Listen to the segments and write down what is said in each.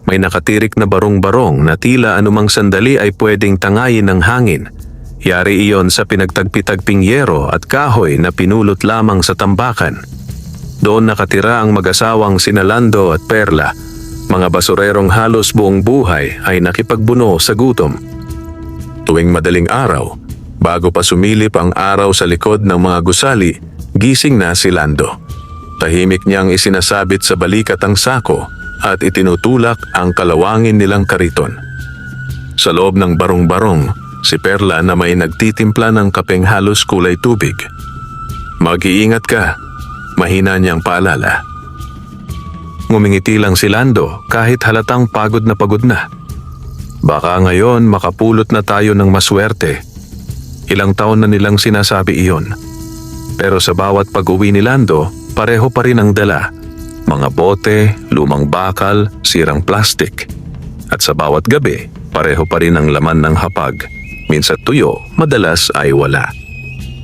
May nakatirik na barong-barong na tila anumang sandali ay pwedeng tangayin ng hangin. Yari iyon sa pinagtagpi-tagping yero at kahoy na pinulot lamang sa tambakan. Doon nakatira ang mag-asawang sina Lando at Perla, mga basurerong halos buong buhay ay nakipagbuno sa gutom. Tuwing madaling araw, bago pa sumilip ang araw sa likod ng mga gusali, gising na si Lando. Tahimik niyang isinasabit sa balikat ang sako at itinutulak ang kalawangin nilang kariton. Sa loob ng barong-barong, si Perla na may nagtitimpla ng kapeng halos kulay tubig. Mag-iingat ka, mahina niyang paalala. Ngumingiti lang si Lando kahit halatang pagod na. Baka ngayon makapulot na tayo ng maswerte. Ilang taon na nilang sinasabi iyon. Pero sa bawat pag-uwi ni Lando, pareho pa rin ang dala. Mga bote, lumang bakal, sirang plastik. At sa bawat gabi, pareho pa rin ang laman ng hapag. Minsan tuyo, madalas ay wala.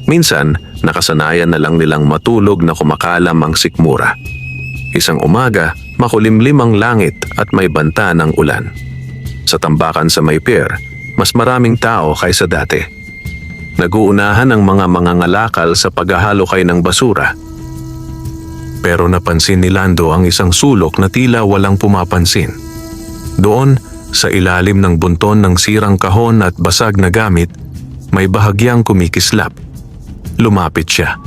Minsan, nakasanayan na lang nilang matulog na kumakalam ang sikmura. Isang umaga, makulimlim ang langit at may banta ng ulan. Sa tambakan sa may pier, mas maraming tao kaysa dati. Naguunahan ang mga mangangalakal sa paghahalukay ng basura. Pero napansin ni Lando ang isang sulok na tila walang pumapansin. Doon, sa ilalim ng bunton ng sirang kahon at basag na gamit, may bahagyang kumikislap. Lumapit siya.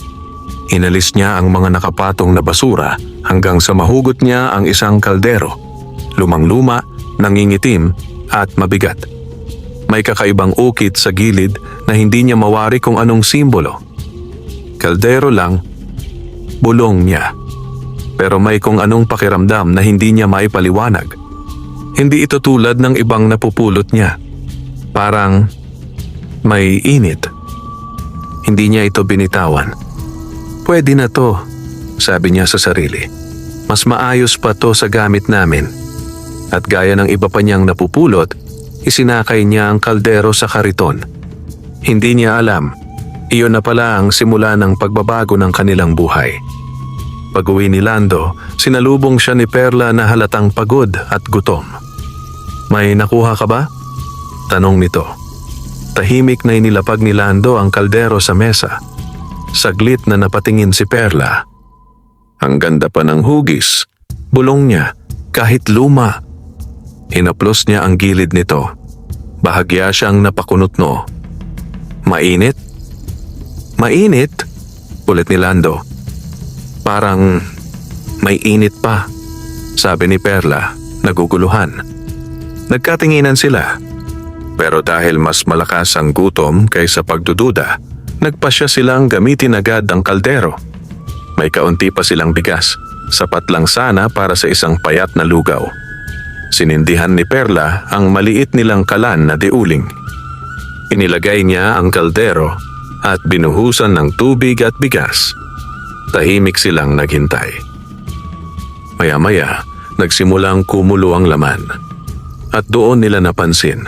Inalis niya ang mga nakapatong na basura hanggang sa mahugot niya ang isang kaldero. Lumang-luma, nangingitim at mabigat. May kakaibang ukit sa gilid na hindi niya mawari kung anong simbolo. Kaldero lang, bulong niya. Pero may kung anong pakiramdam na hindi niya maipaliwanag. Hindi ito tulad ng ibang napupulot niya. Parang may init. Hindi niya ito binitawan. Pwede na to, sabi niya sa sarili. Mas maayos pa to sa gamit namin. At gaya ng iba pa niyang napupulot, isinakay niya ang kaldero sa kariton. Hindi niya alam, iyon na pala ang simula ng pagbabago ng kanilang buhay. Pag-uwi ni Lando, sinalubong siya ni Perla na halatang pagod at gutom. May nakuha ka ba? Tanong nito. Tahimik na inilapag ni Lando ang kaldero sa mesa. Saglit na napatingin si Perla. Ang ganda pa ng hugis, bulong niya, kahit luma. Hinaplos niya ang gilid nito. Bahagya siyang napakunotno. Mainit? Mainit? Ulit ni Lando. Parang may init pa, sabi ni Perla, naguguluhan. Nagkatinginan sila. Pero dahil mas malakas ang gutom kaysa pagdududa, nagpasya silang gamitin agad ang kaldero. May kaunti pa silang bigas, sapat lang sana para sa isang payat na lugaw. Sinindihan ni Perla ang maliit nilang kalan na diuling. Inilagay niya ang kaldero at binuhusan ng tubig at bigas. Tahimik silang naghintay. Maya-maya, nagsimulang kumulo ang laman. At doon nila napansin,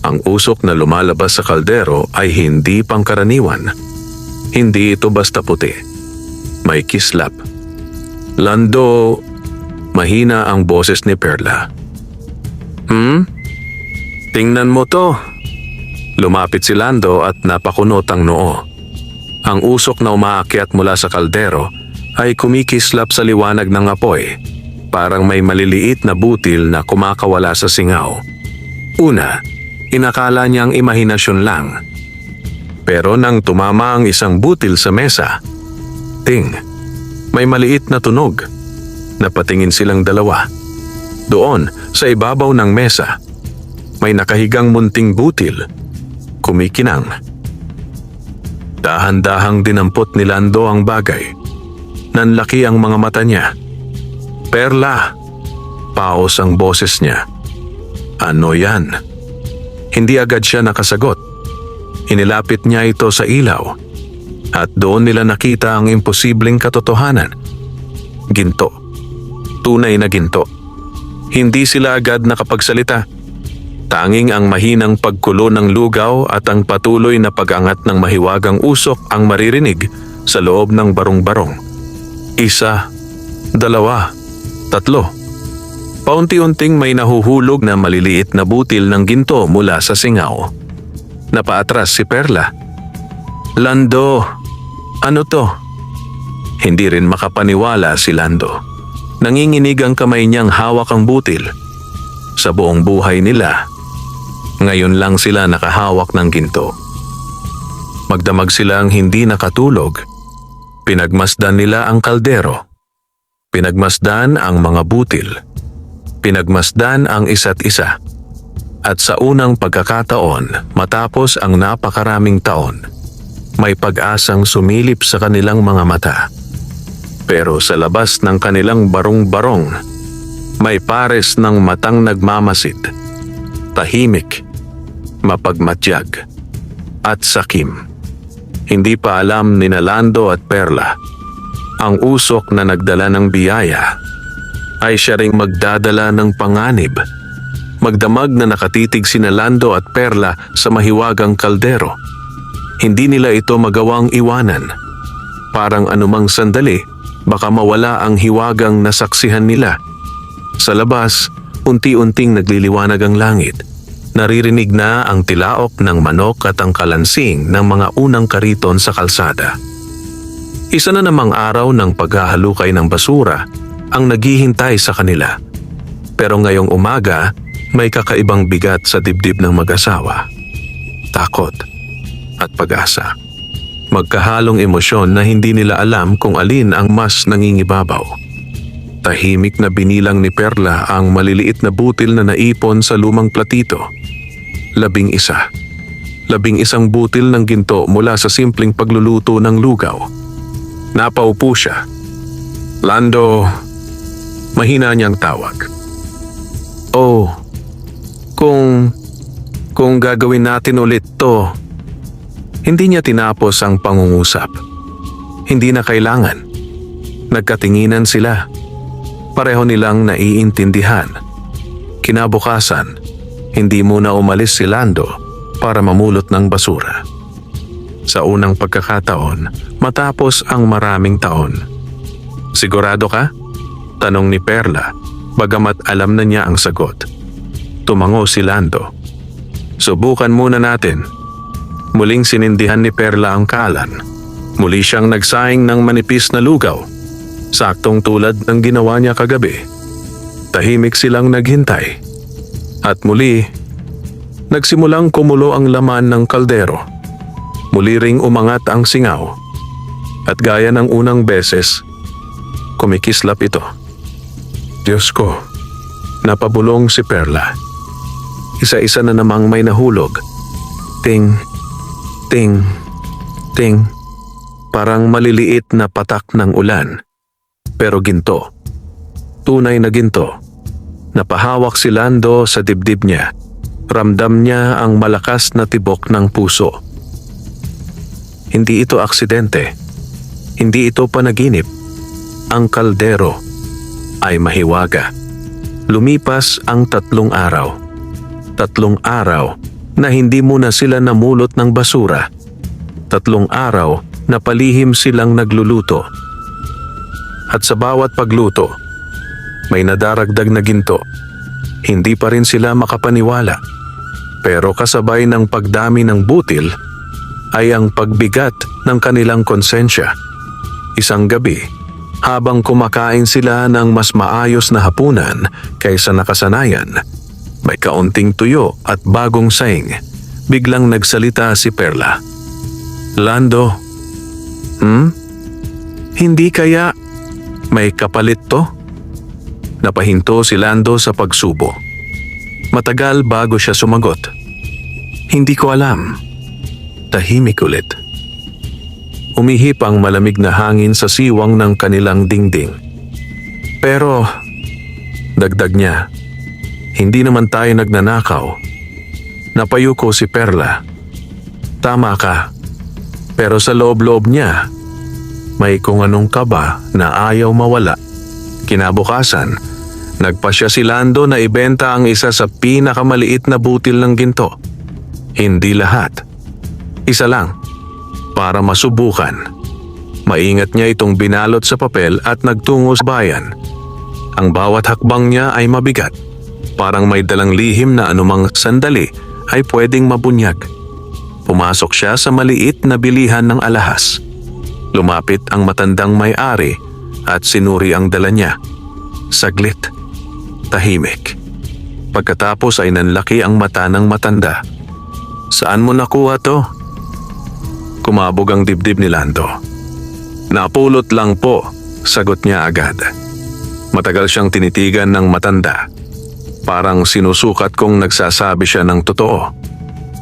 ang usok na lumalabas sa kaldero ay hindi pangkaraniwan. Hindi ito basta puti. May kislap. Lando, mahina ang boses ni Perla. Tingnan mo to. Lumapit si Lando at napakunot ang noo. Ang usok na umaakyat mula sa kaldero ay kumikislap sa liwanag ng apoy. Parang may maliliit na butil na kumakawala sa singaw. Una, inakala niyang imahinasyon lang. Pero nang tumama ang isang butil sa mesa, ting, may maliit na tunog. Napatingin silang dalawa. Doon, sa ibabaw ng mesa, may nakahigang munting butil. Kumikinang. Dahan-dahang dinampot ni Lando ang bagay. Nanlaki ang mga mata niya. Perla! Paos ang boses niya. Ano yan? Hindi agad siya nakasagot. Inilapit niya ito sa ilaw. At doon nila nakita ang imposibleng katotohanan. Ginto. Tunay na ginto. Hindi sila agad nakapagsalita. Tanging ang mahinang pagkulo ng lugaw at ang patuloy na pag-angat ng mahiwagang usok ang maririnig sa loob ng barong-barong. Isa, dalawa, tatlo. Paunti-unting may nahuhulog na maliliit na butil ng ginto mula sa singaw. Napaatras si Perla. "Lando, ano to?" Hindi rin makapaniwala si Lando. Nanginginig ang kamay niyang hawak ang butil. Sa buong buhay nila, ngayon lang sila nakahawak ng ginto. Magdamag silang hindi nakatulog. Pinagmasdan nila ang kaldero. Pinagmasdan ang mga butil. Pinagmasdan ang isa't isa. At sa unang pagkakataon, matapos ang napakaraming taon, may pag-asang sumilip sa kanilang mga mata. Pero sa labas ng kanilang barong-barong, may pares ng matang nagmamasid, tahimik, mapagmatyag, at sakim. Hindi pa alam ni Lando at Perla, ang usok na nagdala ng biyaya ay siya ring magdadala ng panganib. Magdamag na nakatitig sina Lando at Perla sa mahiwagang kaldero. Hindi nila ito magawang iwanan. Parang anumang sandali, baka mawala ang hiwagang nasaksihan nila. Sa labas, unti-unting nagliliwanag ang langit. Naririnig na ang tilaok ng manok at ang kalansing ng mga unang kariton sa kalsada. Isa na namang araw ng paghahalukay ng basura ang naghihintay sa kanila. Pero ngayong umaga, may kakaibang bigat sa dibdib ng mag-asawa. Takot at pag-asa. Magkahalong emosyon na hindi nila alam kung alin ang mas nangingibabaw. Tahimik na binilang ni Perla ang maliliit na butil na naipon sa lumang platito. 11. 11 butil ng ginto mula sa simpleng pagluluto ng lugaw. Napaupo siya. "Lando," mahina niyang tawag. "Oh, kung gagawin natin ulit to." Hindi niya tinapos ang pangungusap. Hindi na kailangan. Nagkatinginan sila. Pareho nilang naiintindihan. Kinabukasan, hindi muna umalis si Lando para mamulot ng basura. Sa unang pagkakataon, matapos ang maraming taon. "Sigurado ka?" tanong ni Perla, bagamat alam na niya ang sagot. Tumango si Lando. "Subukan muna natin." Muling sinindihan ni Perla ang kalan. Muli siyang nagsaing ng manipis na lugaw. Saktong tulad ng ginawa niya kagabi. Tahimik silang naghintay. At muli, nagsimulang kumulo ang laman ng kaldero. Muli ring umangat ang singaw. At gaya ng unang beses, kumikislap ito. "Diyos ko," napabulong si Perla. Isa-isa na namang may nahulog. Ting, ting, ting. Parang maliliit na patak ng ulan. Pero ginto. Tunay na ginto. Napahawak si Lando sa dibdib niya. Ramdam niya ang malakas na tibok ng puso. Hindi ito aksidente. Hindi ito panaginip. Ang kaldero ay mahiwaga. Lumipas ang 3 araw. 3 araw na hindi muna sila namulot ng basura. 3 araw na palihim silang nagluluto. At sa bawat pagluto, may nadaragdag na ginto. Hindi pa rin sila makapaniwala. Pero kasabay ng pagdami ng butil ay ang pagbigat ng kanilang konsensya. Isang gabi, habang kumakain sila ng mas maayos na hapunan kaysa nakasanayan, may kaunting tuyo at bagong saing. Biglang nagsalita si Perla. "Lando, hindi kaya may kapalit to?" Napahinto si Lando sa pagsubo. Matagal bago siya sumagot. "Hindi ko alam." Tahimik ulit. Umihip ang malamig na hangin sa siwang ng kanilang dingding. "Pero," dagdag niya, "hindi naman tayo nagnanakaw." Napayuko si Perla. "Tama ka. Pero sa loob-loob niya, may kung anong kaba na ayaw mawala." Kinabukasan, nagpasya si Lando na ibenta ang isa sa pinakamaliit na butil ng ginto. Hindi lahat. Isa lang, para masubukan. Maingat niya itong binalot sa papel at nagtungo sa bayan. Ang bawat hakbang niya ay mabigat. Parang may dalang lihim na anumang sandali ay pwedeng mabunyag. Pumasok siya sa maliit na bilihan ng alahas. Lumapit ang matandang may-ari at sinuri ang dala niya. Saglit. Tahimik. Pagkatapos ay nanlaki ang mata ng matanda. "Saan mo nakuha to?" Kumabog ang dibdib ni Lando. "Napulot lang po," sagot niya agad. Matagal siyang tinitigan ng matanda. Parang sinusukat kung nagsasabi siya ng totoo.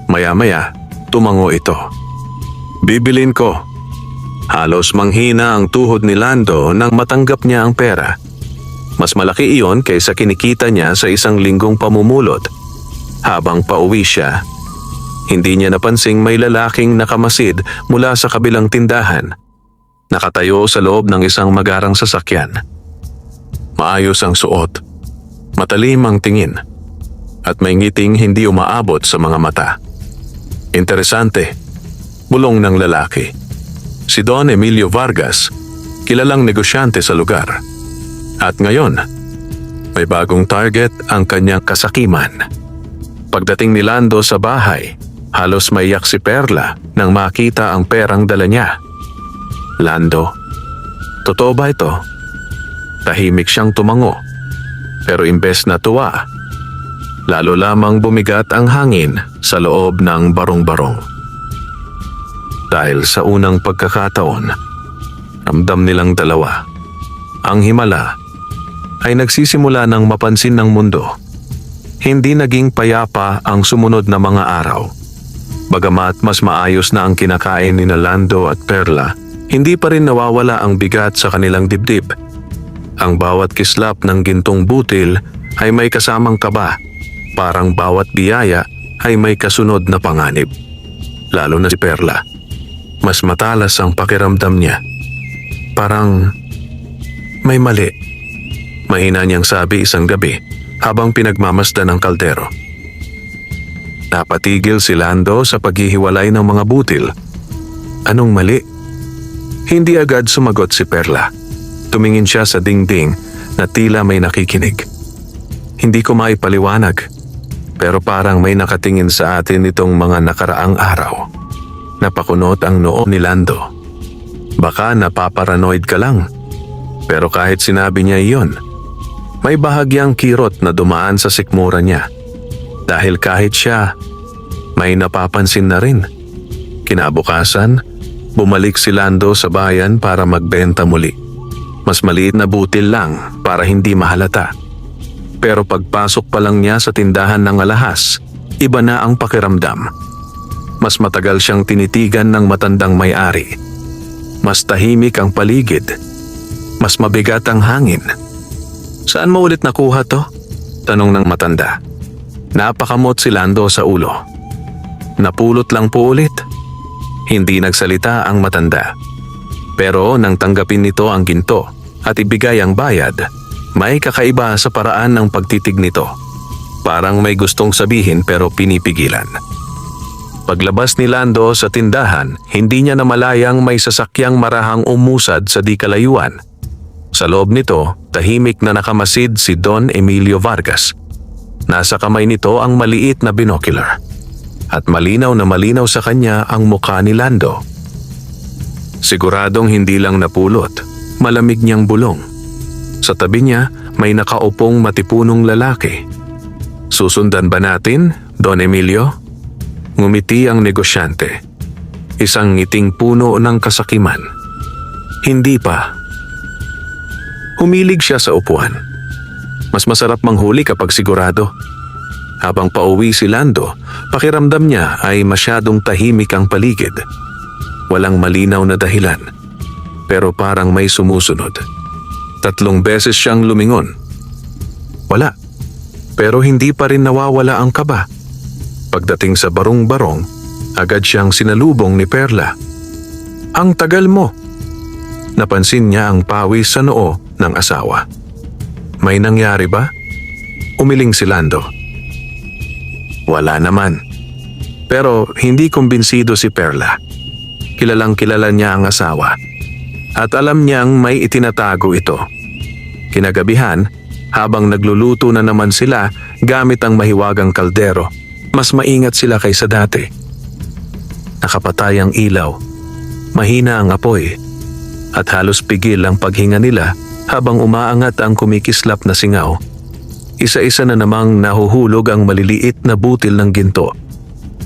Maya-maya, tumango ito. "Bibilin ko." Halos manghina ang tuhod ni Lando nang matanggap niya ang pera. Mas malaki iyon kaysa kinikita niya sa isang linggong pamumulot. Habang pauwi siya, hindi niya napansing may lalaking nakamasid mula sa kabilang tindahan. Nakatayo sa loob ng isang magarang sasakyan. Maayos ang suot, matalim ang tingin, at may ngiting hindi umaabot sa mga mata. Interesante, bulong ng lalaki. Si Don Emilio Vargas, kilalang negosyante sa lugar. At ngayon, may bagong target ang kanyang kasakiman. Pagdating ni Lando sa bahay, halos maiyak si Perla nang makita ang perang dala niya. "Lando, totoo ba ito?" Tahimik siyang tumango, pero imbes na tuwa, lalo lamang bumigat ang hangin sa loob ng barong-barong. Dahil sa unang pagkakataon, ramdam nilang dalawa. Ang himala ay nagsisimula ng mapansin ng mundo. Hindi naging payapa ang sumunod na mga araw. Bagamat mas maayos na ang kinakain ni Lando at Perla, hindi pa rin nawawala ang bigat sa kanilang dibdib. Ang bawat kislap ng gintong butil ay may kasamang kaba, parang bawat biyaya ay may kasunod na panganib. Lalo na si Perla. Mas matalas ang pakiramdam niya. Parang may mali. Mahina niyang sabi isang gabi habang pinagmamasdan ng kaldero. Napatigil si Lando sa paghihiwalay ng mga butil. Anong mali? Hindi agad sumagot si Perla. Tumingin siya sa dingding na tila may nakikinig. Hindi ko maipaliwanag, pero parang may nakatingin sa atin itong mga nakaraang araw. Napakunot ang noo ni Lando. Baka napaparanoid ka lang. Pero kahit sinabi niya iyon, may bahagyang kirot na dumaan sa sikmura niya. Dahil kahit siya, may napapansin na rin. Kinabukasan, bumalik si Lando sa bayan para magbenta muli. Mas maliit na butil lang para hindi mahalata. Pero pagpasok pa lang niya sa tindahan ng alahas, iba na ang pakiramdam. Mas matagal siyang tinitigan ng matandang may-ari. Mas tahimik ang paligid. Mas mabigat ang hangin. "Saan mo ulit nakuha to?" tanong ng matanda. Napakamot si Lando sa ulo. "Napulot lang po ulit." Hindi nagsalita ang matanda. Pero nang tanggapin nito ang ginto at ibigay ang bayad, may kakaiba sa paraan ng pagtitig nito. Parang may gustong sabihin pero pinipigilan. Paglabas ni Lando sa tindahan, hindi niya namalayang may sasakyang marahang umusad sa di kalayuan. Sa loob nito, tahimik na nakamasid si Don Emilio Vargas. Nasa kamay nito ang maliit na binocular. At malinaw na malinaw sa kanya ang mukha ni Lando. Siguradong hindi lang napulot, malamig niyang bulong. Sa tabi niya, may nakaupong matipunong lalaki. "Susundan ba natin, Don Emilio?" Ngumiti ang negosyante. Isang ngiting puno ng kasakiman. "Hindi pa." Humilig siya sa upuan. Mas masarap manghuli kapag sigurado. Habang pauwi si Lando, pakiramdam niya ay masyadong tahimik ang paligid. Walang malinaw na dahilan, pero parang may sumusunod. 3 beses siyang lumingon. Wala, pero hindi pa rin nawawala ang kaba. Pagdating sa barong-barong, agad siyang sinalubong ni Perla. "Ang tagal mo!" Napansin niya ang pawis sa noo ng asawa. "May nangyari ba?" Umiling si Lando. Wala naman. Pero hindi kumbinsido si Perla. Kilalang kilala niya ang asawa. At alam niyang may itinatago ito. Kinagabihan, Habang nagluluto na naman sila gamit ang mahiwagang kaldero, mas maingat sila kaysa dati. Nakapatay ang ilaw, mahina ang apoy, at halos pigil ang paghinga nila habang umaangat ang kumikislap na singaw. Isa-isa na namang nahuhulog ang maliliit na butil ng ginto.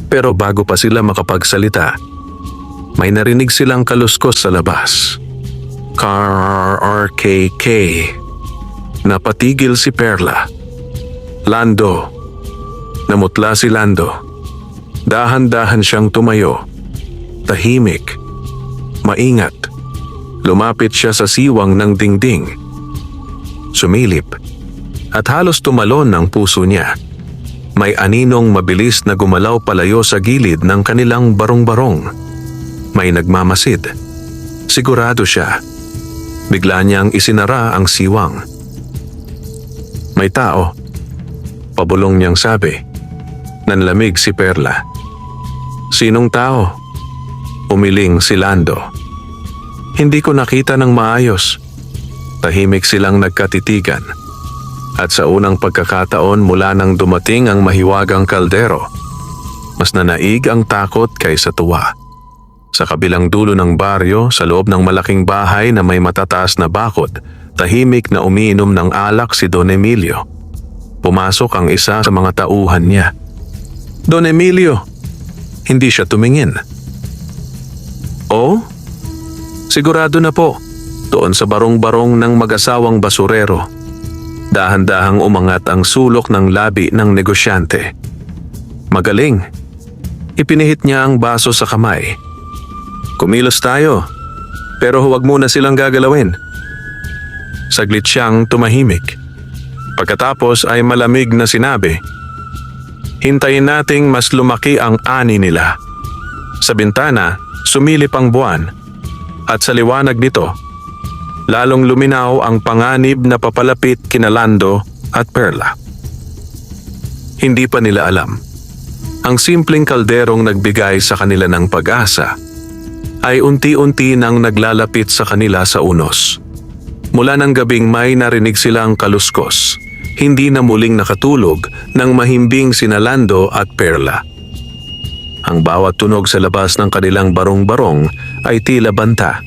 Pero bago pa sila makapagsalita, may narinig silang kaluskos sa labas. KRRKK. Napatigil si Perla. Lando. Namutla si Lando. Dahan-dahan siyang tumayo. Tahimik. Maingat. Lumapit siya sa siwang ng dingding. Sumilip. At halos tumalon ang puso niya. May aninong mabilis na gumalaw palayo sa gilid ng kanilang barong-barong. May nagmamasid. Sigurado siya. Bigla niyang isinara ang siwang. May tao. Pabulong niyang sabi. Nanlamig si Perla. Sinong tao? Umiling si Lando. Hindi ko nakita ng maayos. Tahimik silang nagkatitigan. At sa unang pagkakataon mula nang dumating ang mahiwagang kaldero, mas nanaig ang takot kaysa tuwa. Sa kabilang dulo ng baryo, sa loob ng malaking bahay na may matataas na bakod, tahimik na umiinom ng alak si Don Emilio. Pumasok ang isa sa mga tauhan niya. Don Emilio! Hindi siya tumingin. Oh? Sigurado na po, doon sa barong-barong ng mag-asawang basurero. Dahan-dahang umangat ang sulok ng labi ng negosyante. Magaling. Ipinihit niya ang baso sa kamay. Kumilos tayo, pero huwag muna silang gagalawin. Saglit siyang tumahimik. Pagkatapos ay malamig na sinabi, hintayin nating mas lumaki ang ani nila. Sa bintana, sumilip ang buwan. At sa liwanag nito, lalong luminaw ang panganib na papalapit kina Lando at Perla. Hindi pa nila alam. Ang simpleng kalderong nagbigay sa kanila ng pag-asa ay unti-unti nang naglalapit sa kanila sa unos. Mula ng gabing may narinig silang kaluskos, hindi na muling nakatulog nang mahimbing sina Lando at Perla. Ang bawat tunog sa labas ng kanilang barong-barong ay tila banta.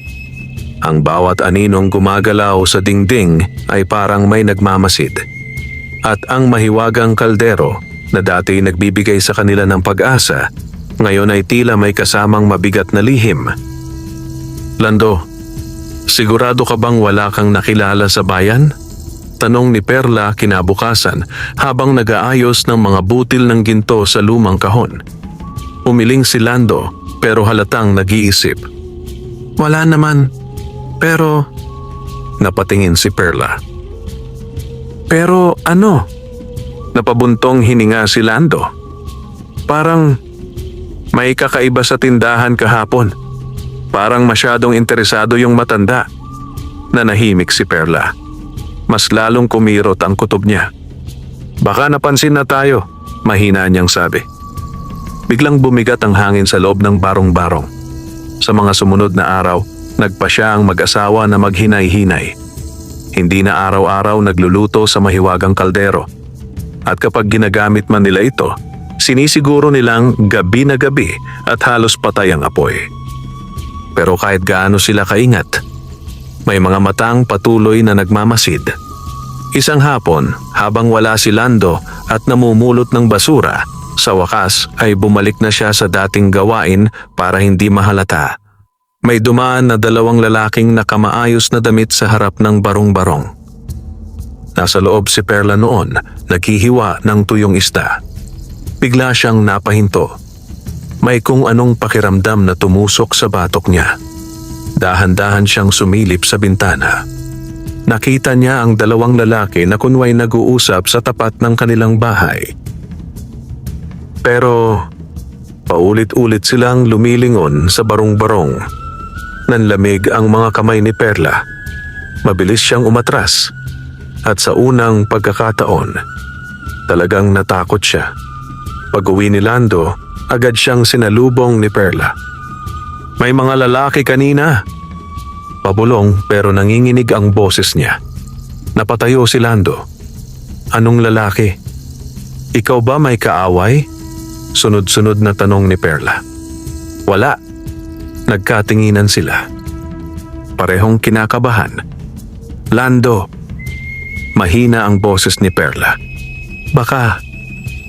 Ang bawat aninong gumagalaw sa dingding ay parang may nagmamasid. At ang mahiwagang kaldero na dati nagbibigay sa kanila ng pag-asa, ngayon ay tila may kasamang mabigat na lihim. Lando, sigurado ka bang wala kang nakilala sa bayan? Tanong ni Perla kinabukasan habang nag-aayos ng mga butil ng ginto sa lumang kahon. Umiling si Lando pero halatang nag-iisip. Wala naman, pero... Napatingin si Perla. Pero ano? Napabuntong hininga si Lando. Parang may kakaiba sa tindahan kahapon. Parang masyadong interesado yung matanda. Nanahimik si Perla. Mas lalong kumirot ang kutob niya. Baka napansin na tayo, mahina niyang sabi. Biglang bumigat ang hangin sa loob ng barong-barong. Sa mga sumunod na araw, nagpa siya ang mag-asawa na maghinay-hinay. Hindi na araw-araw nagluluto sa mahiwagang kaldero. At kapag ginagamit man nila ito, sinisiguro nilang gabi na gabi at halos patay ang apoy. Pero kahit gaano sila kaingat, may mga matang patuloy na nagmamasid. Isang hapon, habang wala si Lando at namumulot ng basura, sa wakas ay bumalik na siya sa dating gawain para hindi mahalata. May dumaan na dalawang lalaking nakamaayos na damit sa harap ng barong-barong. Nasa loob si Perla noon, naghihiwa ng tuyong isda. Bigla siyang napahinto. May kung anong pakiramdam na tumusok sa batok niya. Dahan-dahan siyang sumilip sa bintana. Nakita niya ang dalawang lalaki na kunway nag-uusap sa tapat ng kanilang bahay. Pero paulit-ulit silang lumilingon sa barong-barong. Nanlamig ang mga kamay ni Perla. Mabilis siyang umatras. At sa unang pagkakataon, talagang natakot siya. Pag-uwi ni Lando, agad siyang sinalubong ni Perla. May mga lalaki kanina. Pabulong pero nanginginig ang boses niya. Napatayo si Lando. Anong lalaki? Ikaw ba may kaaway? Sunod-sunod na tanong ni Perla. Wala. Nagkatinginan sila. Parehong kinakabahan. Lando. Mahina ang boses ni Perla. Baka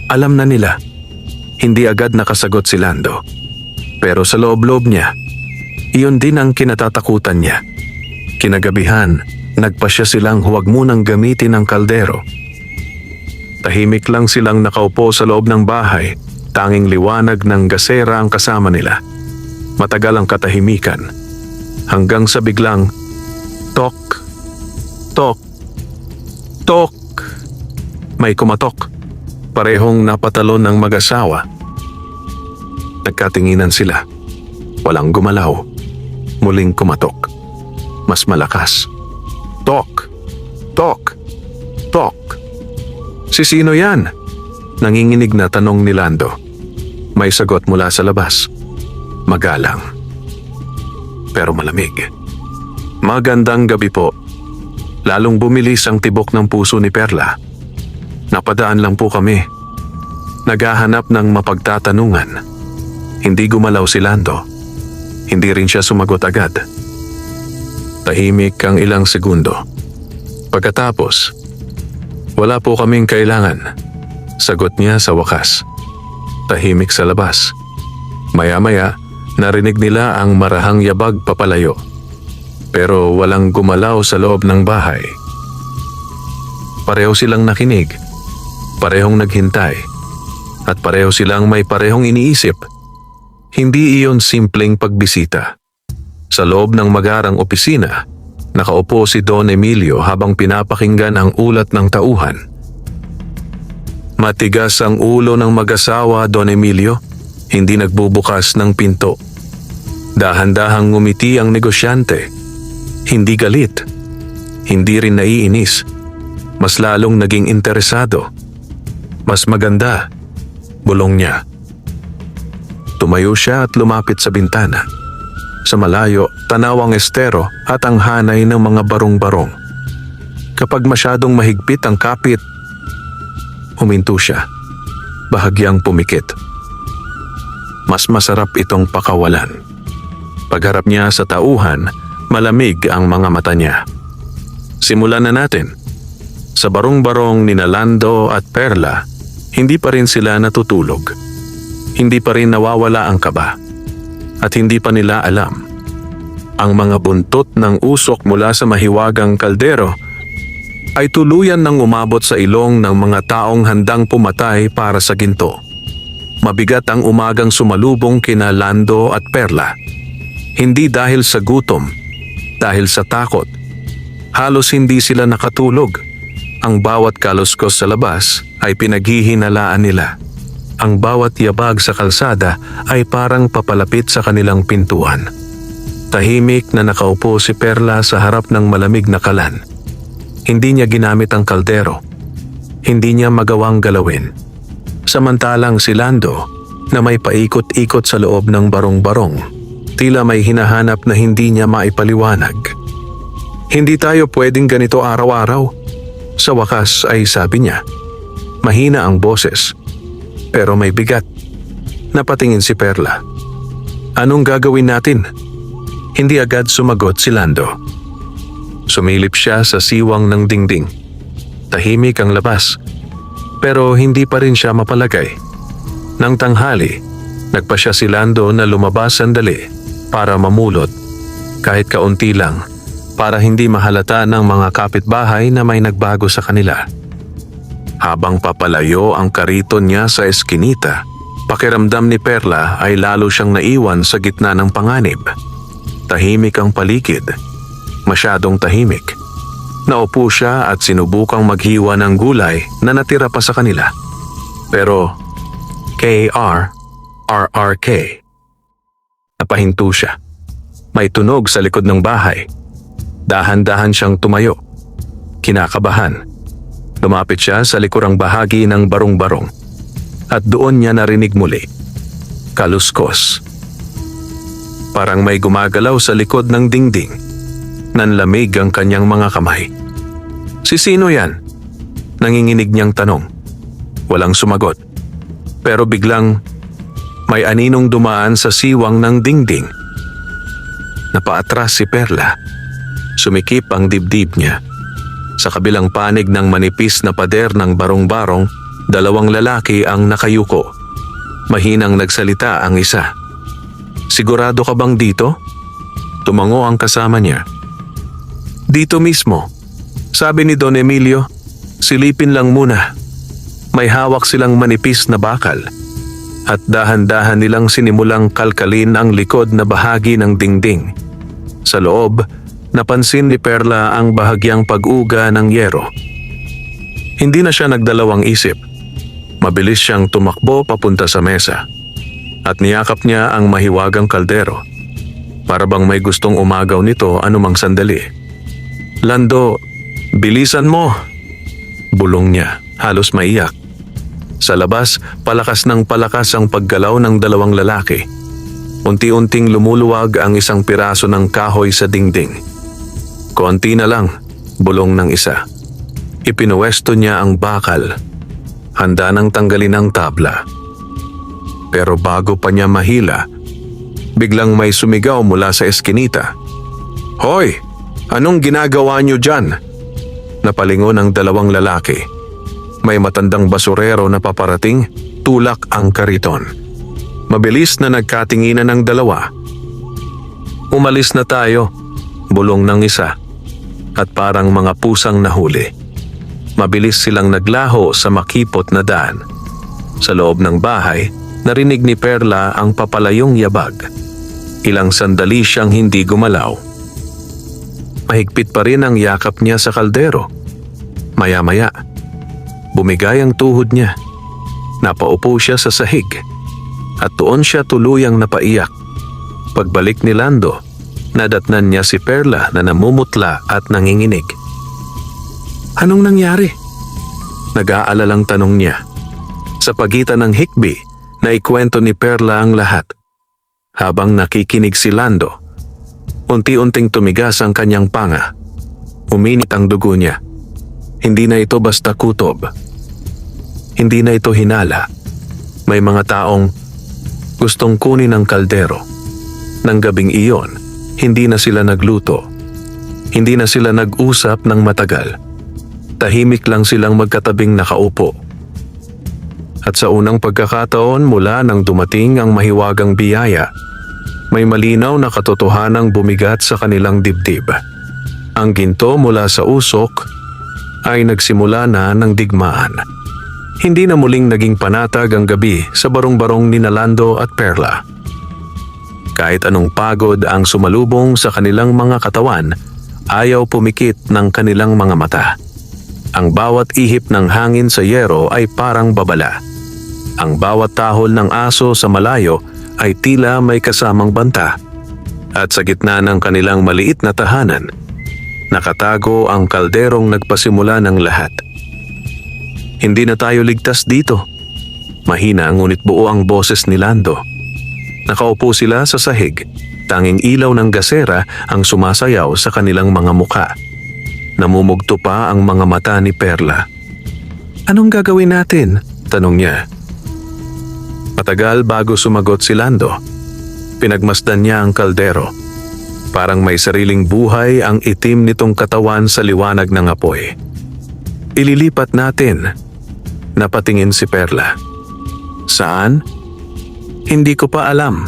alam na nila. Hindi agad nakasagot si Lando. Pero sa loob-loob niya, iyon din ang kinatatakutan niya. Kinagabihan, nagpasya silang huwag munang gamitin ang kaldero. Tahimik lang silang nakaupo sa loob ng bahay, tanging liwanag ng gasera ang kasama nila. Matagal ang katahimikan, hanggang sa biglang, tok, tok, tok. May kumatok. Parehong napatalon ng mag-asawa. Nagkatinginan sila. Walang gumalaw. Muling kumatok. Mas malakas. Tok! Tok! Tok! Si sino yan? Nanginginig na tanong ni Lando. May sagot mula sa labas. Magalang. Pero malamig. Magandang gabi po. Lalong bumilis ang tibok ng puso ni Perla. Napadaan lang po kami. Naghahanap ng mapagtatanungan. Hindi gumalaw si Lando. Hindi rin siya sumagot agad. Tahimik ang ilang segundo. Pagkatapos, wala po kaming kailangan. Sagot niya sa wakas. Tahimik sa labas. Maya-maya, narinig nila ang marahang yabag papalayo. Pero walang gumalaw sa loob ng bahay. Pareho silang nakinig. Parehong naghintay. At pareho silang may parehong iniisip. Hindi iyon simpleng pagbisita. Sa loob ng magarang opisina, nakaupo si Don Emilio habang pinapakinggan ang ulat ng tauhan. Matigas ang ulo ng mag-asawa, Don Emilio. Hindi nagbubukas ng pinto. Dahan-dahang ngumiti ang negosyante. Hindi galit. Hindi rin naiinis. Mas lalong naging interesado. Mas maganda. Bulong niya. Tumayo siya at lumapit sa bintana. Sa malayo, tanaw ang estero at ang hanay ng mga barong-barong. Kapag masyadong mahigpit ang kapit, huminto siya. Bahagyang pumikit. Mas masarap itong pakawalan. Pagharap niya sa tauhan, malamig ang mga mata niya. Simulan na natin. Sa barong-barong ni Lando at Perla, hindi pa rin sila natutulog. Hindi pa rin nawawala ang kaba. At hindi pa nila alam. Ang mga buntot ng usok mula sa mahiwagang kaldero ay tuluyan ng umabot sa ilong ng mga taong handang pumatay para sa ginto. Mabigat ang umagang sumalubong kina Lando at Perla. Hindi dahil sa gutom, dahil sa takot. Halos hindi sila nakatulog. Ang bawat kaluskos sa labas ay pinaghihinalaan nila. Ang bawat yabag sa kalsada ay parang papalapit sa kanilang pintuan. Tahimik na nakaupo si Perla sa harap ng malamig na kalan. Hindi niya ginamit ang kaldero. Hindi niya magawang galawin. Samantalang si Lando, na may paikot-ikot sa loob ng barong-barong, tila may hinahanap na hindi niya maipaliwanag. Hindi tayo pwedeng ganito araw-araw. Sa wakas ay sabi niya. Mahina ang boses. Pero may bigat. Napatingin si Perla. Anong gagawin natin? Hindi agad sumagot si Lando. Sumilip siya sa siwang ng dingding. Tahimik ang labas. Pero hindi pa rin siya mapalagay. Nang tanghali, nagpasya si Lando na lumabas sandali para mamulot. Kahit kaunti lang, para hindi mahalata ng mga kapitbahay na may nagbago sa kanila. Habang papalayo ang kariton niya sa eskinita, pakiramdam ni Perla ay lalo siyang naiwan sa gitna ng panganib. Tahimik ang paligid. Masyadong tahimik. Naupo siya at sinubukang maghiwa ng gulay na natira pa sa kanila. Pero KR. Napahinto siya. May tunog sa likod ng bahay. Dahan-dahan siyang tumayo. Kinakabahan. Lumapit siya sa likurang bahagi ng barong-barong. At doon niya narinig muli. Kaluskos. Parang may gumagalaw sa likod ng dingding. Nanlamig ang kanyang mga kamay. Si sino yan? nanginginig niyang tanong. Walang sumagot. Pero biglang may aninong dumaan sa siwang ng dingding. Napaatras si Perla. Sumikip ang dibdib niya. Sa kabilang panig ng manipis na pader ng barong-barong, dalawang lalaki ang nakayuko. Mahinang nagsalita ang isa. Sigurado ka bang dito? Tumango ang kasama niya. Dito mismo. Sabi ni Don Emilio, silipin lang muna. May hawak silang manipis na bakal. At dahan-dahan nilang sinimulang kalkalin ang likod na bahagi ng dingding. Sa loob, napansin ni Perla ang bahagyang pag-uga ng yero. Hindi na siya nagdalawang isip. Mabilis siyang tumakbo papunta sa mesa. At niyakap niya ang mahiwagang kaldero. Para bang may gustong umagaw nito anumang sandali. Lando, bilisan mo! Bulong niya, halos maiyak. Sa labas, palakas ng palakas ang paggalaw ng dalawang lalaki. Unti-unting lumuluwag ang isang piraso ng kahoy sa dingding. Konti na lang, bulong ng isa. Ipinuwesto niya ang bakal. Handa nang tanggalin ang tabla. Pero bago pa niya mahila, biglang may sumigaw mula sa eskinita. Hoy! Anong ginagawa niyo dyan? Napalingon ang dalawang lalaki. May matandang basurero na paparating, tulak ang kariton. Mabilis na nagkatinginan ng dalawa. Umalis na tayo, bulong ng isa. At parang mga pusang nahuli. Mabilis silang naglaho sa makipot na daan. Sa loob ng bahay, narinig ni Perla ang papalayong yabag. Ilang sandali siyang hindi gumalaw. Mahigpit pa rin ang yakap niya sa kaldero. Maya-maya, bumigay ang tuhod niya. Napaupo siya sa sahig. At doon siya tuluyang napaiyak. Pagbalik ni Lando, nadatnan niya si Perla na namumutla at nanginginig. Anong nangyari? Nag-aalalang tanong niya. Sa pagitan ng hikbi, naikwento ni Perla ang lahat. Habang nakikinig si Lando, unti-unting tumigas ang kanyang panga. Uminit ang dugo niya. Hindi na ito basta kutob. Hindi na ito hinala. May mga taong gustong kunin ang kaldero. Nang gabing iyon, hindi na sila nagluto. Hindi na sila nag-usap ng matagal. Tahimik lang silang magkatabing nakaupo. At sa unang pagkakataon mula nang dumating ang mahiwagang biyaya, may malinaw na katotohanang bumigat sa kanilang dibdib. Ang ginto mula sa usok ay nagsimula na ng digmaan. Hindi na muling naging panatag ang gabi sa barong-barong ni Lando at Perla. Kahit anong pagod ang sumalubong sa kanilang mga katawan, ayaw pumikit ng kanilang mga mata. Ang bawat ihip ng hangin sa yero ay parang babala. Ang bawat tahol ng aso sa malayo ay tila may kasamang banta. At sa gitna ng kanilang maliit na tahanan, nakatago ang kalderong nagpasimula ng lahat. Hindi na tayo ligtas dito. Mahina ngunit buo ang boses ni Lando. Nakaupo sila sa sahig. Tanging ilaw ng gasera ang sumasayaw sa kanilang mga muka. Namumugto pa ang mga mata ni Perla. Anong gagawin natin? Tanong niya. Matagal bago sumagot si Lando. Pinagmasdan niya ang kaldero. Parang may sariling buhay ang itim nitong katawan sa liwanag ng apoy. Ililipat natin. Napatingin si Perla. Saan? Hindi ko pa alam.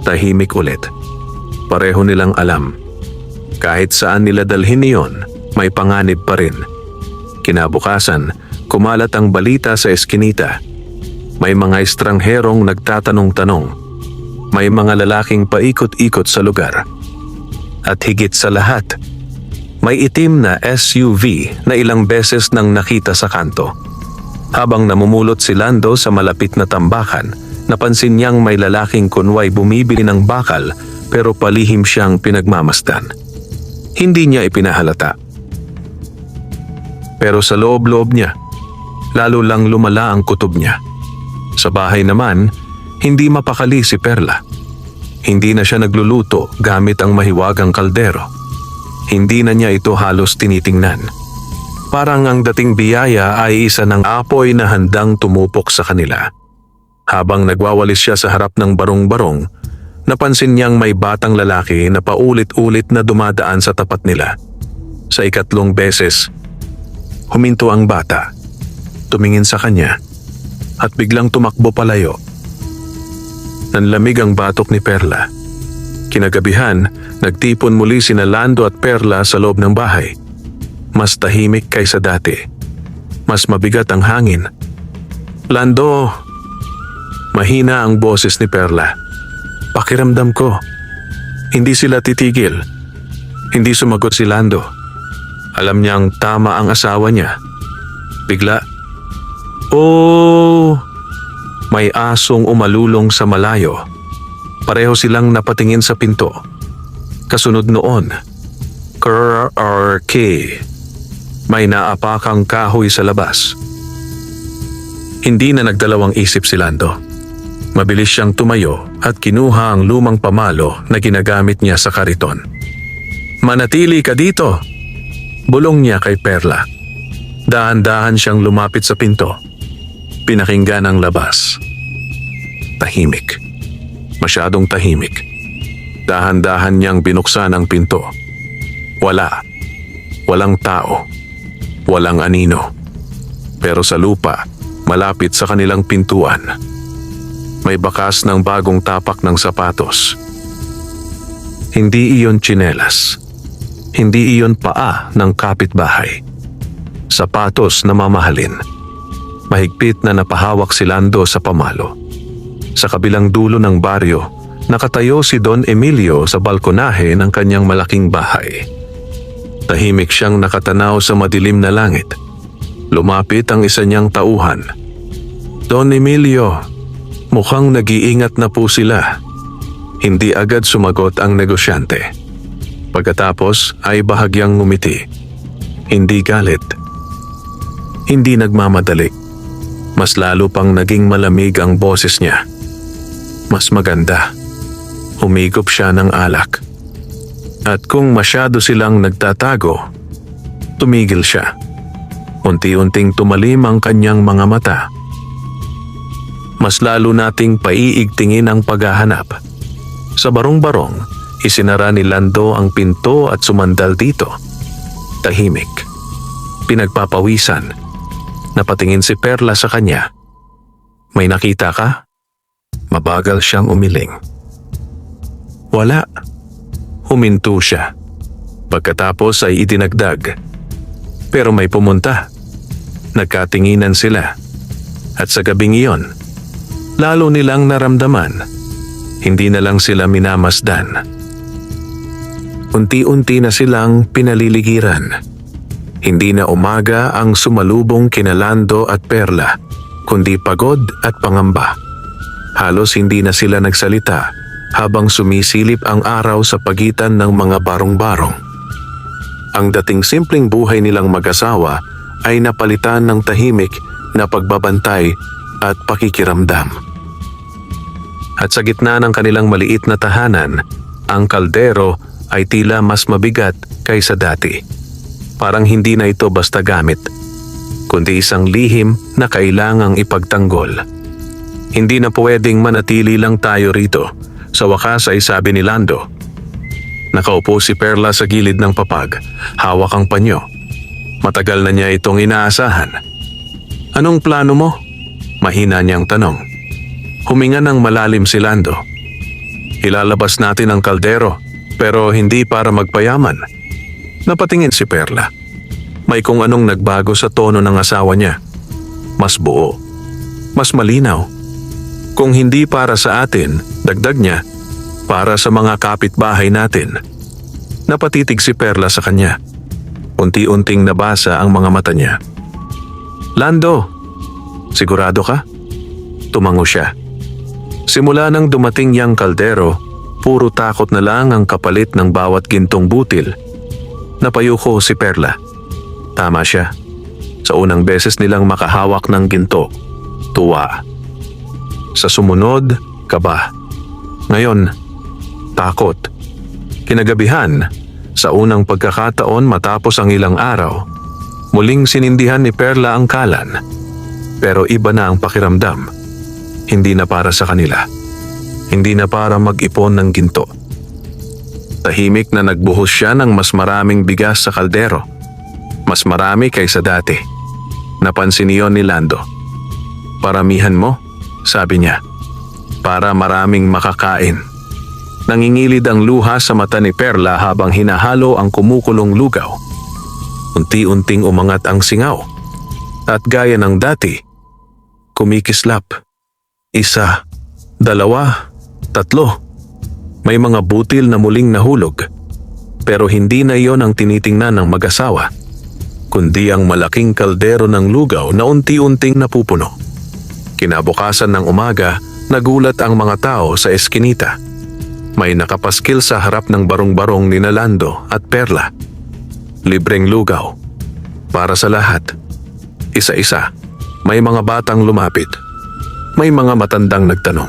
Tahimik ulit. Pareho nilang alam. Kahit saan nila dalhin niyon, may panganib pa rin. Kinabukasan, kumalat ang balita sa eskinita. May mga estrangherong nagtatanong-tanong. May mga lalaking paikot-ikot sa lugar. At higit sa lahat, may itim na SUV na ilang beses nang nakita sa kanto. Habang namumulot si Lando sa malapit na tambakan, napansin niyang may lalaking kunway bumibili ng bakal pero palihim siyang pinagmamasdan. Hindi niya ipinahalata. Pero sa loob-loob niya, lalo lang lumala ang kutob niya. Sa bahay naman, hindi mapakali si Perla. Hindi na siya nagluluto gamit ang mahiwagang kaldero. Hindi na niya ito halos tinitingnan. Parang ang dating biyaya ay isa ng apoy na handang tumupok sa kanila. Habang nagwawalis siya sa harap ng barong-barong, napansin niyang may batang lalaki na paulit-ulit na dumadaan sa tapat nila. Sa ikatlong beses, huminto ang bata, tumingin sa kanya, at biglang tumakbo palayo. Nanlamig ang batok ni Perla. Kinagabihan, nagtipon muli sina Lando at Perla sa loob ng bahay. Mas tahimik kaysa dati. Mas mabigat ang hangin. "Lando!" Mahina ang boses ni Perla. "Pakiramdam ko. Hindi sila titigil." Hindi sumagot si Lando. Alam niyang tama ang asawa niya. Bigla, "Oh!" May asong umalulong sa malayo. Pareho silang napatingin sa pinto. Kasunod noon, "Krrrk." May naapakang kahoy sa labas. Hindi na nagdalawang isip si Lando. Mabilis siyang tumayo at kinuha ang lumang pamalo na ginagamit niya sa kariton. "Manatili ka dito!" Bulong niya kay Perla. Dahan-dahan siyang lumapit sa pinto. Pinakinggan ang labas. Tahimik. Masyadong tahimik. Dahan-dahan niyang binuksan ang pinto. Wala. Walang tao. Walang anino. Pero sa lupa, malapit sa kanilang pintuan, may bakas ng bagong tapak ng sapatos. Hindi iyon tsinelas. Hindi iyon paa ng kapitbahay. Sapatos na mamahalin. Mahigpit na napahawak si Lando sa pamalo. Sa kabilang dulo ng baryo, nakatayo si Don Emilio sa balkonahe ng kanyang malaking bahay. Tahimik siyang nakatanaw sa madilim na langit. Lumapit ang isa niyang tauhan. "Don Emilio, mukhang nag-iingat na po sila." Hindi agad sumagot ang negosyante. Pagkatapos ay bahagyang ngumiti. Hindi galit. Hindi nagmamadali. Mas lalo pang naging malamig ang boses niya. Mas maganda. Humigop siya ng alak. At kung masyado silang nagtatago, tumigil siya. Unti-unting tumalim ang kanyang mga mata. Mas lalo nating paiigtingin ang paghahanap. Sa barong-barong, isinara ni Lando ang pinto at sumandal dito. Tahimik. Pinagpapawisan. Napatingin si Perla sa kanya. "May nakita ka?" Mabagal siyang umiling. "Wala." Huminto siya. Pagkatapos ay idinagdag. "Pero may pumunta." Nagkatinginan sila. At sa gabing iyon, lalo nilang naramdaman. Hindi na lang sila minamasdan. Unti-unti na silang pinaliligiran. Hindi na umaga ang sumalubong kina Lando at Perla, kundi pagod at pangamba. Halos hindi na sila nagsalita habang sumisilip ang araw sa pagitan ng mga barong-barong. Ang dating simpleng buhay nilang mag-asawa ay napalitan ng tahimik na pagbabantay at pakikiramdam. At sa gitna ng kanilang maliit na tahanan, ang kaldero ay tila mas mabigat kaysa dati. Parang hindi na ito basta gamit, kundi isang lihim na kailangang ipagtanggol. Hindi na pwedeng manatili lang tayo rito. Sa wakas ay sabi ni Lando. Nakaupo si Perla sa gilid ng papag, hawak ang panyo. Matagal na niya itong inaasahan. "Anong plano mo?" Mahina niyang tanong. Huminga ng malalim si Lando. "Ilalabas natin ang kaldero, pero hindi para magpayaman." Napatingin si Perla. May kung anong nagbago sa tono ng asawa niya. Mas buo. Mas malinaw. Kung hindi para sa atin, dagdag niya, para sa mga kapitbahay natin. Napatitig si Perla sa kanya. Unti-unting nabasa ang mga mata niya. "Lando, sigurado ka?" Tumango siya. Simula nang dumating yang kaldero, puro takot na lang ang kapalit ng bawat gintong butil. Napayuko si Perla. Tama siya. Sa unang beses nilang makahawak ng ginto, tuwa. Sa sumunod, kaba. Ngayon, takot. Kinagabihan, sa unang pagkakataon matapos ang ilang araw, Muling sinindihan ni Perla ang kalan. Pero iba na ang pakiramdam. Hindi na para sa kanila. Hindi na para mag-ipon ng ginto. Tahimik na nagbuhos siya ng mas maraming bigas sa kaldero. Mas marami kaysa dati. Napansin niyon ni Lando. "Paramihan mo," sabi niya. "Para maraming makakain." Nangingilid ang luha sa mata ni Perla habang hinahalo ang kumukulong lugaw. Unti-unting umangat ang singaw. At gaya ng dati, kumikislap. 1, 2, 3. May mga butil na muling nahulog. Pero hindi na iyon ang tinitingnan ng mag-asawa, kundi ang malaking kaldero ng lugaw na unti-unting napupuno. Kinabukasan ng umaga, nagulat ang mga tao sa eskinita. May nakapaskil sa harap ng barong-barong ni Lando at Perla. Libreng lugaw. Para sa lahat. Isa-isa. May mga batang lumapit. May mga matandang nagtanong.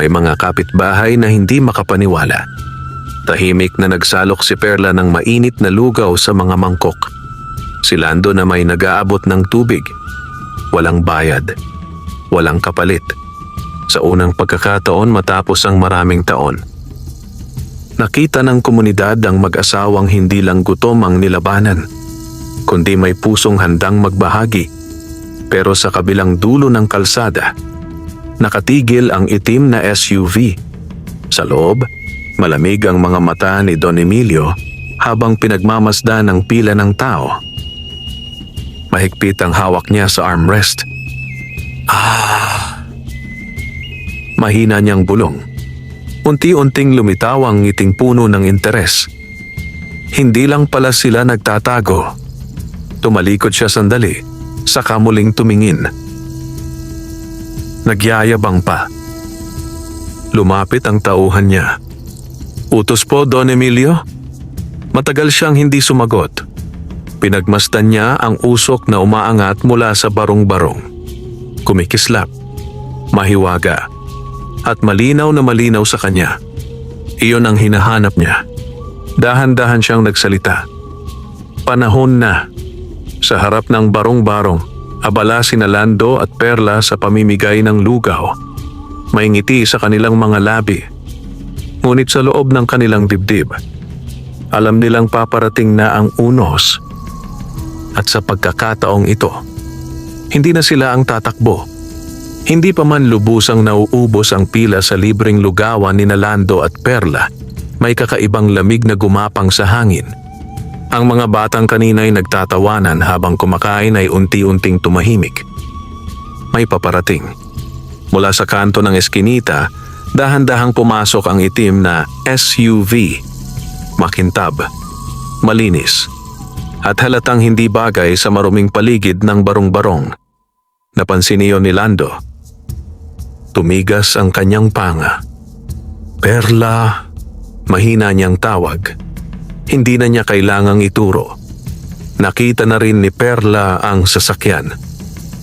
May mga kapitbahay na hindi makapaniwala. Tahimik na nagsalok si Perla ng mainit na lugaw sa mga mangkok. Si Lando na may nag-aabot ng tubig. Walang bayad. Walang kapalit. Sa unang pagkakataon matapos ang maraming taon. Nakita ng komunidad ang mag-asawang hindi lang gutom ang nilabanan, kundi may pusong handang magbahagi. Pero sa kabilang dulo ng kalsada, nakatigil ang itim na SUV. Sa loob, malamig ang mga mata ni Don Emilio habang pinagmamasdan ng pila ng tao. Mahigpit ang hawak niya sa armrest. Mahina niyang bulong. Unti-unting lumitaw ang ngiting puno ng interes. Hindi lang pala sila nagtatago. Tumalikod siya sandali, saka muling tumingin. Nagyayabang pa. Lumapit ang tauhan niya. "Utos po, Don Emilio?" Matagal siyang hindi sumagot. Pinagmasdan niya ang usok na umaangat mula sa barong-barong. Kumikislap, mahiwaga, at malinaw na malinaw sa kanya. Iyon ang hinahanap niya. Dahan-dahan siyang nagsalita. Panahon na. Sa harap ng barong-barong, abala sina Lando at Perla sa pamimigay ng lugaw. May ngiti sa kanilang mga labi. Ngunit sa loob ng kanilang dibdib, alam nilang paparating na ang unos. At sa pagkakataong ito, hindi na sila ang tatakbo. Hindi pa man lubusang nauubos ang pila sa libreng lugawan ni Lando at Perla, may kakaibang lamig na gumapang sa hangin. Ang mga batang kanina'y nagtatawanan habang kumakain ay unti-unting tumahimik. May paparating. Mula sa kanto ng eskinita, dahan-dahang pumasok ang itim na SUV. Makintab, malinis, at halatang hindi bagay sa maruming paligid ng barong-barong. Napansin niyo ni Lando. Tumigas ang kanyang panga. "Perla," mahina niyang tawag. Hindi na niya kailangang ituro. Nakita na rin ni Perla ang sasakyan.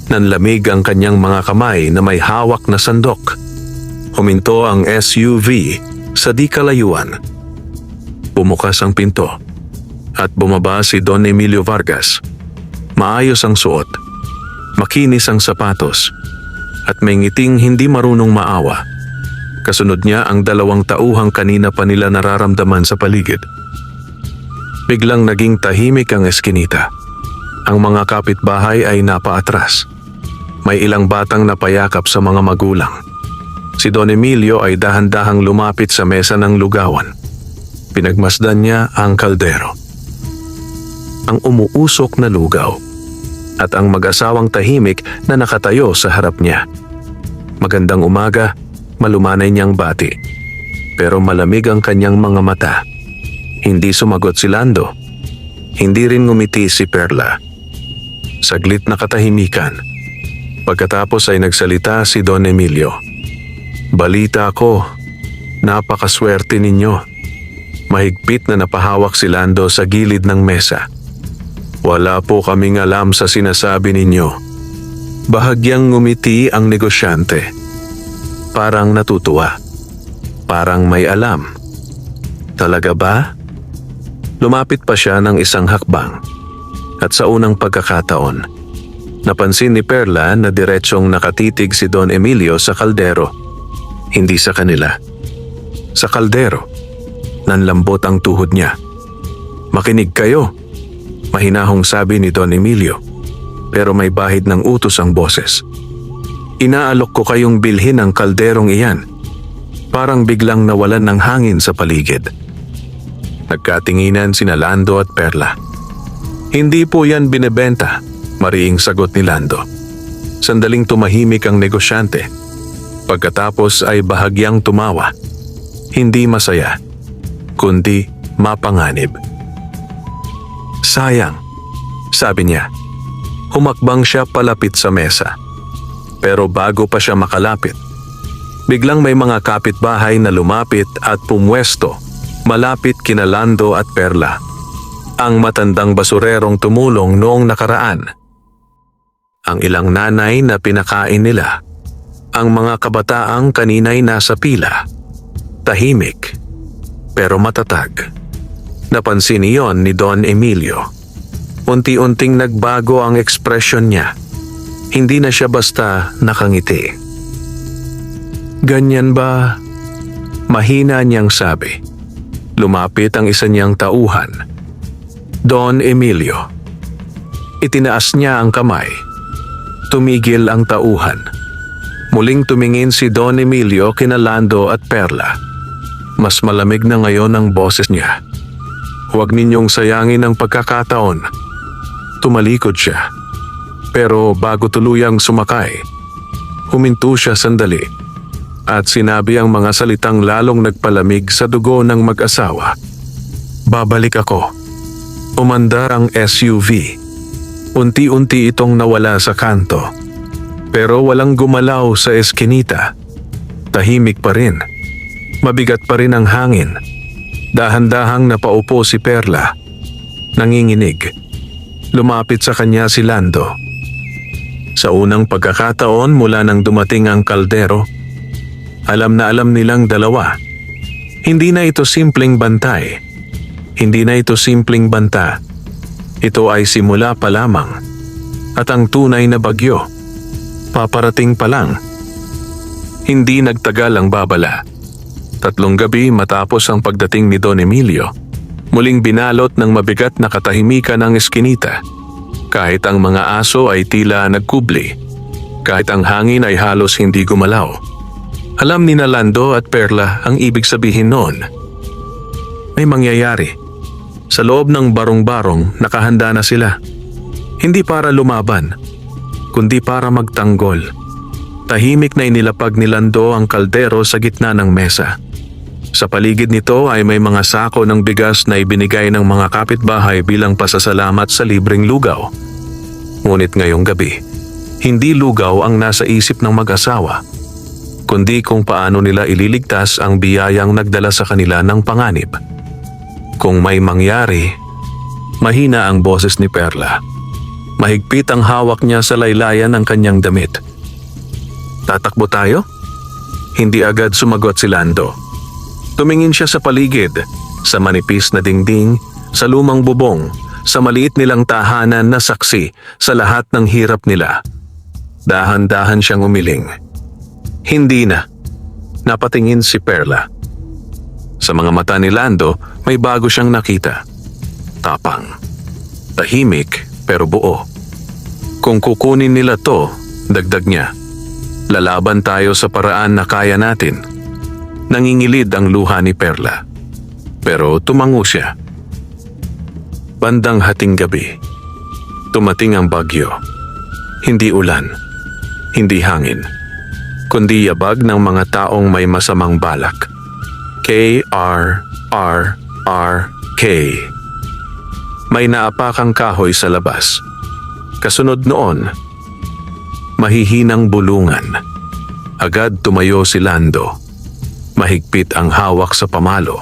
Nanlamig ang kanyang mga kamay na may hawak na sandok. Huminto ang SUV sa di kalayuan. Bumukas ang pinto at bumaba si Don Emilio Vargas. Maayos ang suot, makinis ang sapatos, at may ngiting hindi marunong maawa. Kasunod niya ang 2 tauhang kanina pa nila nararamdaman sa paligid. Biglang naging tahimik ang eskinita. Ang mga kapitbahay ay napaatras. May ilang batang napayakap sa mga magulang. Si Don Emilio ay dahan-dahang lumapit sa mesa ng lugawan. Pinagmasdan niya ang kaldero. Ang umuusok na lugaw. At ang mag-asawang tahimik na nakatayo sa harap niya. Magandang umaga, malumanay niyang bati. Pero malamig ang kanyang mga mata. Hindi sumagot si Lando. Hindi rin ngumiti si Perla. Saglit na katahimikan. Pagkatapos ay nagsalita si Don Emilio. "Balita ko, napakaswerte ninyo." Mahigpit na napahawak si Lando sa gilid ng mesa. "Wala po kaming alam sa sinasabi ninyo." Bahagyang ngumiti ang negosyante. Parang natutuwa. Parang may alam. "Talaga ba?" Lumapit pa siya ng isang hakbang. At sa unang pagkakataon, napansin ni Perla na diretsyong nakatitig si Don Emilio sa kaldero. Hindi sa kanila. Sa kaldero. Nanlambot ang tuhod niya. "Makinig kayo," mahinahong sabi ni Don Emilio. Pero may bahid ng utos ang boses. "Inaalok ko kayong bilhin ang kalderong iyan." Parang biglang nawalan ng hangin sa paligid. Nagkatinginan sina Lando at Perla. "Hindi po yan binebenta," mariing sagot ni Lando. Sandaling tumahimik ang negosyante. Pagkatapos ay bahagyang tumawa. Hindi masaya, kundi mapanganib. "Sayang," sabi niya. Humakbang siya palapit sa mesa. Pero bago pa siya makalapit, biglang may mga kapitbahay na lumapit at pumwesto malapit kina Lando at Perla. Ang matandang basurerong tumulong noong nakaraan. Ang ilang nanay na pinakain nila. Ang mga kabataang kanina'y nasa pila. Tahimik, pero matatag. Napansin iyon ni Don Emilio. Unti-unting nagbago ang ekspresyon niya. Hindi na siya basta nakangiti. "Ganyan ba?" Mahina niyang sabi. Lumapit ang isa niyang tauhan. Don Emilio. Itinaas niya ang kamay. Tumigil ang tauhan. Muling tumingin si Don Emilio kina Lando at Perla. Mas malamig na ngayon ang boses niya. "Huwag ninyong sayangin ang pagkakataon." Tumalikod siya. Pero bago tuluyang sumakay, huminto siya sandali at sinabi ang mga salitang lalong nagpalamig sa dugo ng mag-asawa. "Babalik ako." Umandar ang SUV. Unti-unti itong nawala sa kanto. Pero walang gumalaw sa eskinita. Tahimik pa rin. Mabigat pa rin ang hangin. Dahan-dahang napaupo si Perla. Nanginginig. Lumapit sa kanya si Lando. Sa unang pagkakataon mula nang dumating ang kaldero, alam na alam nilang dalawa. Hindi na ito simpleng bantay. Hindi na ito simpleng banta. Ito ay simula pa lamang. At ang tunay na bagyo, paparating pa lang. Hindi nagtagal ang babala. 3 gabi matapos ang pagdating ni Don Emilio, muling binalot ng mabigat na katahimikan ang eskinita. Kahit ang mga aso ay tila nagkubli. Kahit ang hangin ay halos hindi gumalaw. Alam ni Lando at Perla ang ibig sabihin noon. May mangyayari. Sa loob ng barong-barong nakahanda na sila. Hindi para lumaban, kundi para magtanggol. Tahimik na inilapag ni Lando ang kaldero sa gitna ng mesa. Sa paligid nito ay may mga sako ng bigas na ibinigay ng mga kapitbahay bilang pasasalamat sa libreng lugaw. Ngunit ngayong gabi, hindi lugaw ang nasa isip ng mag-asawa, kundi kung paano nila ililigtas ang biyayang nagdala sa kanila ng panganib. Kung may mangyari, mahina ang boses ni Perla. Mahigpit ang hawak niya sa laylayan ng kanyang damit. "Tatakbo tayo?" Hindi agad sumagot si Lando. Tumingin siya sa paligid, sa manipis na dingding, sa lumang bubong, sa maliit nilang tahanan na saksi sa lahat ng hirap nila. Dahan-dahan siyang umiling. Hindi na. Napatingin si Perla. Sa mga mata ni Lando, may bago siyang nakita. Tapang. Tahimik pero buo. Kung kukunin nila to, dagdag niya, lalaban tayo sa paraan na kaya natin. Nangingilid ang luha ni Perla. Pero tumango siya. Bandang hating gabi. Tumating ang bagyo. Hindi ulan. Hindi hangin. Kundi yabag ng mga taong may masamang balak. KRRRK. May naapakang kahoy sa labas. Kasunod noon, mahihinang bulungan. Agad tumayo si Lando. Mahigpit ang hawak sa pamalo.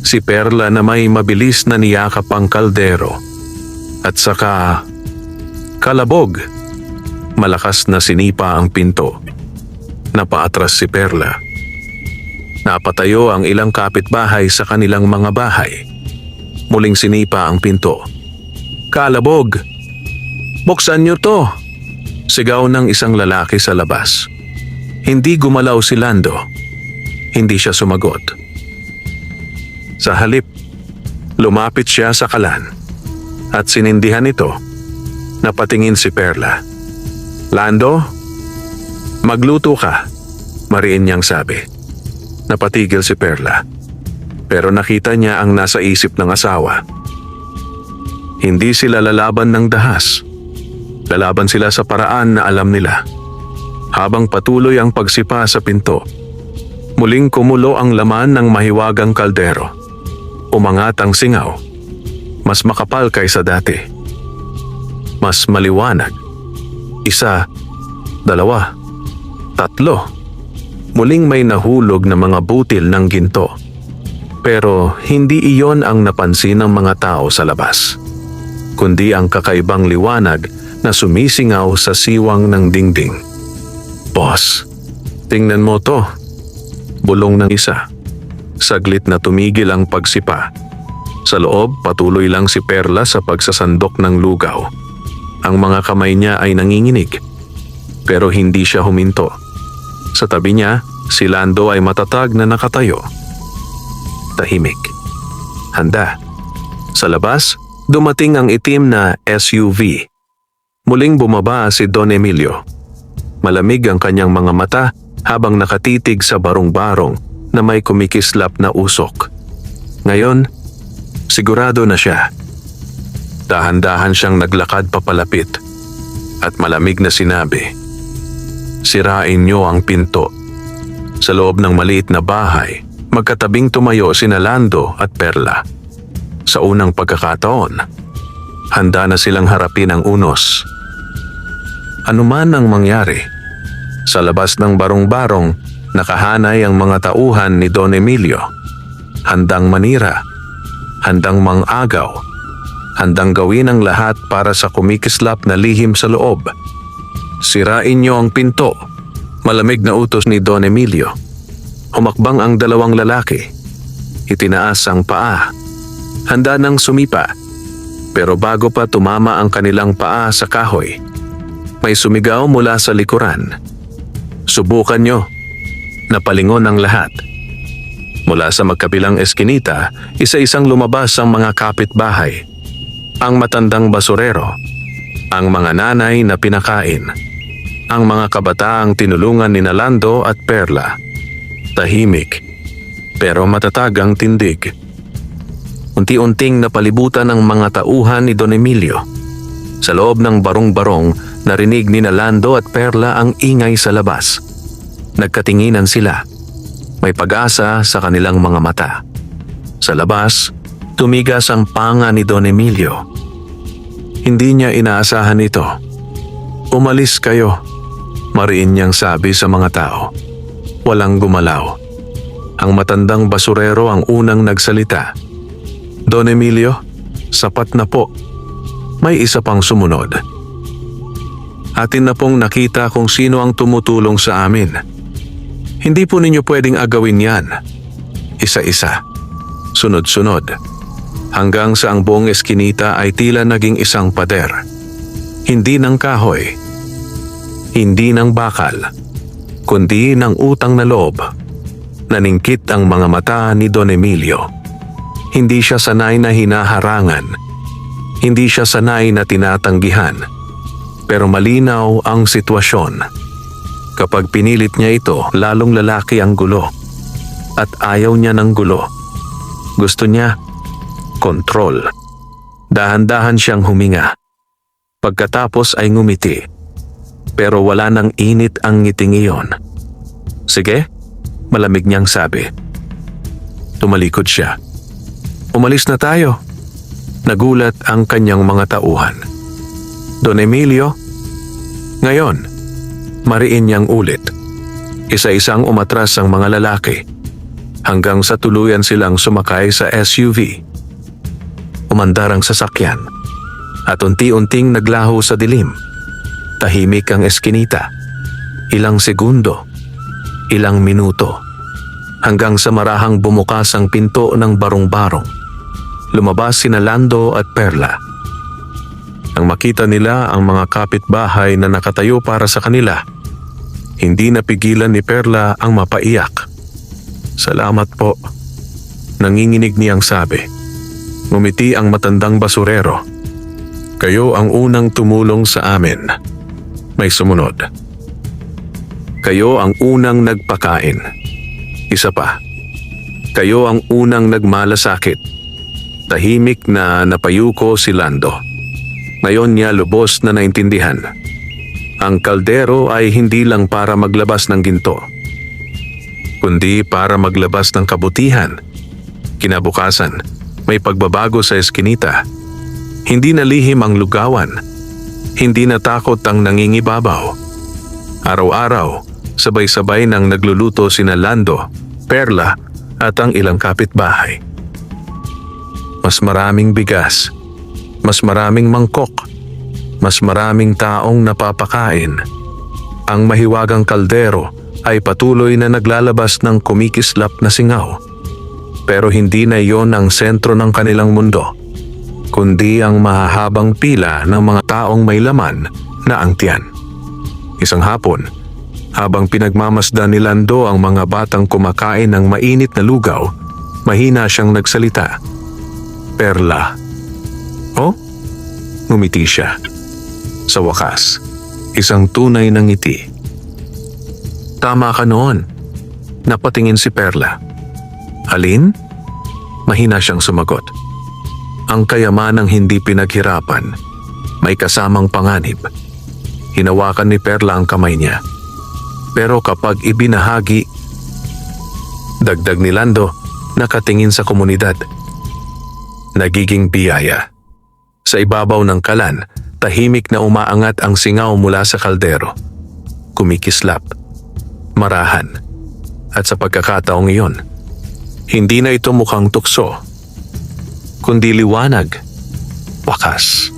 Si Perla na may mabilis na niyakap ang kaldero. At saka, kalabog. Malakas na sinipa ang pinto. Napaatras si Perla. Napatayo ang ilang kapitbahay sa kanilang mga bahay. Muling sinipa ang pinto. Kalabog! Buksan niyo to! Sigaw ng isang lalaki sa labas. Hindi gumalaw si Lando. Hindi siya sumagot. Sa halip, lumapit siya sa kalan at sinindihan ito. Napatingin si Perla. Lando, magluto ka, mariin niyang sabi. Napatigil si Perla. Pero nakita niya ang nasa isip ng asawa. Hindi sila lalaban ng dahas. Lalaban sila sa paraan na alam nila. Habang patuloy ang pagsipa sa pinto, muling kumulo ang laman ng mahiwagang kaldero. Umangat ang singaw. Mas makapal kaysa dati. Mas maliwanag. 1, 2, 3. Muling may nahulog na mga butil ng ginto. Pero hindi iyon ang napansin ng mga tao sa labas, kundi ang kakaibang liwanag na sumisingaw sa siwang ng dingding. Boss, tingnan mo to. Bulong ng isa. Saglit na tumigil ang pagsipa. Sa loob, patuloy lang si Perla sa pagsasandok ng lugaw. Ang mga kamay niya ay nanginginig, pero hindi siya huminto. Sa tabi niya, si Lando ay matatag na nakatayo. Tahimik. Handa. Sa labas, dumating ang itim na SUV. Muling bumaba si Don Emilio. Malamig ang kanyang mga mata habang nakatitig sa barong-barong na may kumikislap na usok. Ngayon, sigurado na siya. Dahan-dahan siyang naglakad papalapit at malamig na sinabi, "Sirain niyo ang pinto." Sa loob ng maliit na bahay, magkatabing tumayo sina Lando at Perla. Sa unang pagkakataon, handa na silang harapin ang unos. Ano man ang mangyari, sa labas ng barong-barong, nakahanay ang mga tauhan ni Don Emilio. Handang manira, handang mangagaw, handang gawin ang lahat para sa kumikislap na lihim sa loob. Sirain niyo ang pinto, malamig na utos ni Don Emilio. Humakbang ang dalawang lalaki. Itinaas ang paa. Handa nang sumipa. Pero bago pa tumama ang kanilang paa sa kahoy, may sumigaw mula sa likuran. "Subukan nyo." Napalingon ang lahat. Mula sa magkabilang eskinita, isa-isang lumabas ang mga kapitbahay. Ang matandang basurero, ang mga nanay na pinakain, ang mga kabataang tinulungan ni Lando at Perla. Tahimik, pero matatag ang tindig. Unti-unting napalibutan ang mga tauhan ni Don Emilio. Sa loob ng barong-barong, narinig ni Lando at Perla ang ingay sa labas. Nagkatinginan sila. May pag-asa sa kanilang mga mata. Sa labas, tumigas ang panga ni Don Emilio. Hindi niya inaasahan ito. "Umalis kayo," mariin niyang sabi sa mga tao. Walang gumalaw. Ang matandang basurero ang unang nagsalita. "Don Emilio, sapat na po." May isa pang sumunod. "Atin na pong nakita kung sino ang tumutulong sa amin. Hindi po ninyo pwedeng agawin yan." Isa-isa. Sunod-sunod. Hanggang sa ang buong eskinita ay tila naging isang pader. Hindi ng kahoy. Hindi ng bakal. Kundi ng utang na loob. Naningkit ang mga mata ni Don Emilio. Hindi siya sanay na hinaharangan. Hindi siya sanay na tinatanggihan. Pero malinaw ang sitwasyon. Kapag pinilit niya ito, lalong lalaki ang gulo. At ayaw niya ng gulo. Gusto niya kontrol. Dahan-dahan siyang huminga. Pagkatapos ay ngumiti. Pero wala nang init ang ngiting iyon. "Sige," malamig niyang sabi. Tumalikod siya. "Umalis na tayo." Nagulat ang kanyang mga tauhan. "Don Emilio?" Ngayon, mariin niyang ulit. Isa-isang umatras ang mga lalaki. Hanggang sa tuluyan silang sumakay sa SUV. Umandar ang sasakyan. At unti-unting naglaho sa dilim. Tahimik ang eskinita. Ilang segundo. Ilang minuto. Hanggang sa marahang bumukas ang pinto ng barong-barong. Lumabas sina Lando at Perla. Nang makita nila ang mga kapitbahay na nakatayo para sa kanila, hindi napigilan ni Perla ang mapaiyak. "Salamat po," nanginginig niyang sabi. Ngumiti ang matandang basurero. "Kayo ang unang tumulong sa amin." May sumunod. "Kayo ang unang nagpakain." Isa pa. "Kayo ang unang nagmalasakit." Tahimik na napayuko si Lando. Ngayon niya lubos na naintindihan. Ang kaldero ay hindi lang para maglabas ng ginto, kundi para maglabas ng kabutihan. Kinabukasan, may pagbabago sa eskinita. Hindi na lihim ang lugawan. Hindi na takot ang nangingibabaw. Araw-araw, sabay-sabay nang nagluluto sina Lando, Perla at ang ilang kapitbahay. Mas maraming bigas, mas maraming mangkok, mas maraming taong napapakain. Ang mahiwagang kaldero ay patuloy na naglalabas ng kumikislap na singaw. Pero hindi na iyon ang sentro ng kanilang mundo, kundi ang mahahabang pila ng mga taong may laman na ang tiyan. Isang hapon, habang pinagmamasdan ni Lando ang mga batang kumakain ng mainit na lugaw, mahina siyang nagsalita. "Perla." "Oh?" Ngumiti siya. Sa wakas, isang tunay na ngiti. "Tama ka noon." Napatingin si Perla. "Alin?" Mahina siyang sumagot. "Ang kayamanang hindi pinaghirapan, may kasamang panganib." Hinawakan ni Perla ang kamay niya. "Pero kapag ibinahagi," dagdag ni Lando, nakatingin sa komunidad, "nagiging biyaya." Sa ibabaw ng kalan, tahimik na umaangat ang singaw mula sa kaldero. Kumikislap, marahan, at sa pagkakataong iyon, hindi na ito mukhang tukso, kundi liwanag, wakas.